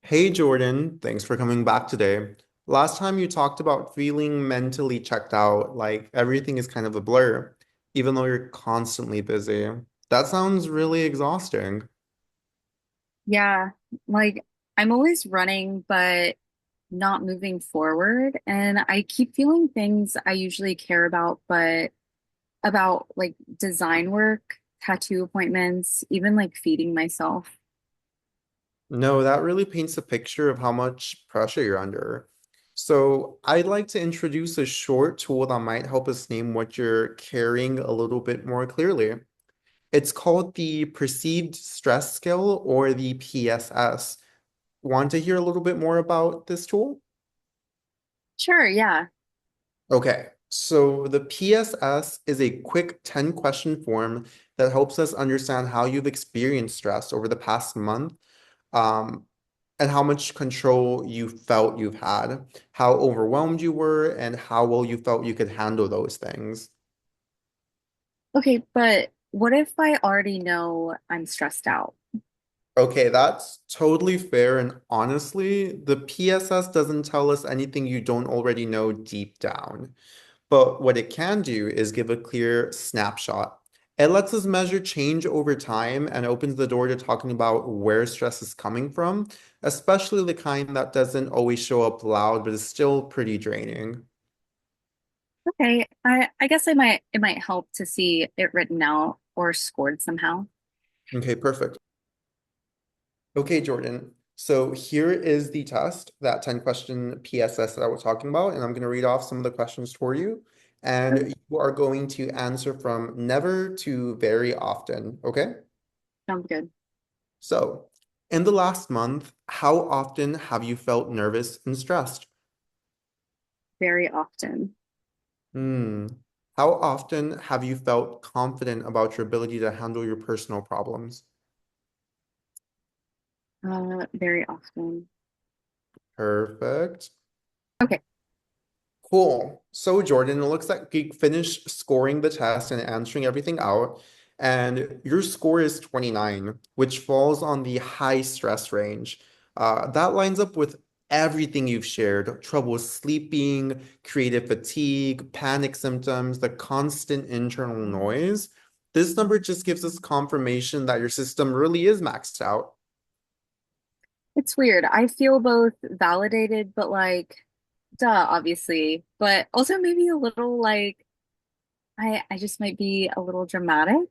Hey Jordan, thanks for coming back today. Last time you talked about feeling mentally checked out, like everything is kind of a blur, even though you're constantly busy. That sounds really exhausting. Yeah, like I'm always running, but not moving forward. And I keep feeling things I usually care about, but about like design work, tattoo appointments, even like feeding myself. No, that really paints a picture of how much pressure you're under. So, I'd like to introduce a short tool that might help us name what you're carrying a little bit more clearly. It's called the Perceived Stress Scale or the PSS. Want to hear a little bit more about this tool? Sure, yeah. Okay, so the PSS is a quick 10 question form that helps us understand how you've experienced stress over the past month, um, and how much control you felt you've had, how overwhelmed you were, and how well you felt you could handle those things. Okay, but what if I already know I'm stressed out? Okay, that's totally fair. And honestly, the PSS doesn't tell us anything you don't already know deep down. But what it can do is give a clear snapshot. It lets us measure change over time and opens the door to talking about where stress is coming from, especially the kind that doesn't always show up loud, but is still pretty draining. Okay, I guess it might help to see it written out or scored somehow. Okay, perfect. Okay, Jordan. So here is the test, that 10 question PSS that I was talking about, and I'm going to read off some of the questions for you. Okay, And you are going to answer from never to very often, okay? sounds good. So, in the last month, how often have you felt nervous and stressed? Very often. Hmm. How often have you felt confident about your ability to handle your personal problems? Very often. Perfect. Okay. Cool. So, Jordan, it looks like you finished scoring the test and answering everything out, and your score is 29, which falls on the high stress range. That lines up with everything you've shared: trouble sleeping, creative fatigue, panic symptoms, the constant internal noise. This number just gives us confirmation that your system really is maxed out. It's weird. I feel both validated, but like, duh, obviously, but also maybe a little like I just might be a little dramatic.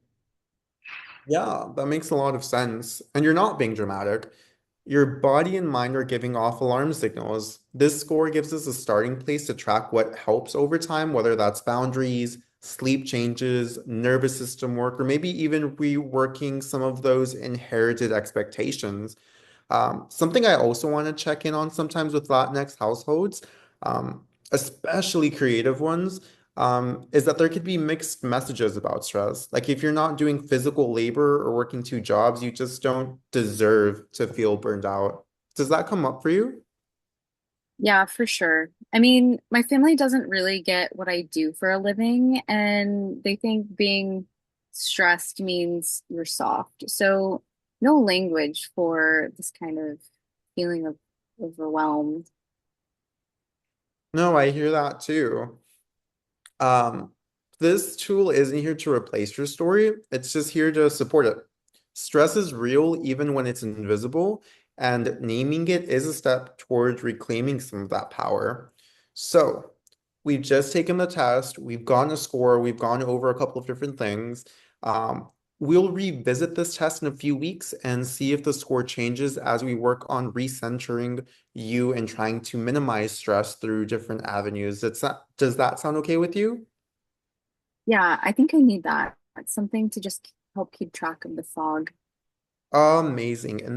Yeah, that makes a lot of sense. And you're not being dramatic. Your body and mind are giving off alarm signals. This score gives us a starting place to track what helps over time, whether that's boundaries, sleep changes, nervous system work, or maybe even reworking some of those inherited expectations. Something I also want to check in on sometimes with Latinx households, especially creative ones, is that there could be mixed messages about stress. Like if you're not doing physical labor or working two jobs, you just don't deserve to feel burned out. Does that come up for you? Yeah, for sure. I mean, my family doesn't really get what I do for a living, and they think being stressed means you're soft. So, no language for this kind of feeling of overwhelmed. No, I hear that too. Um, this tool isn't here to replace your story, it's just here to support it. Stress is real even when it's invisible, and naming it is a step towards reclaiming some of that power. So, we've just taken the test, we've gotten a score, we've gone over a couple of different things. We'll revisit this test in a few weeks and see if the score changes as we work on recentering you and trying to minimize stress through different avenues. Does that sound okay with you? Yeah, I think I need that. It's something to just help keep track of the fog. Amazing. And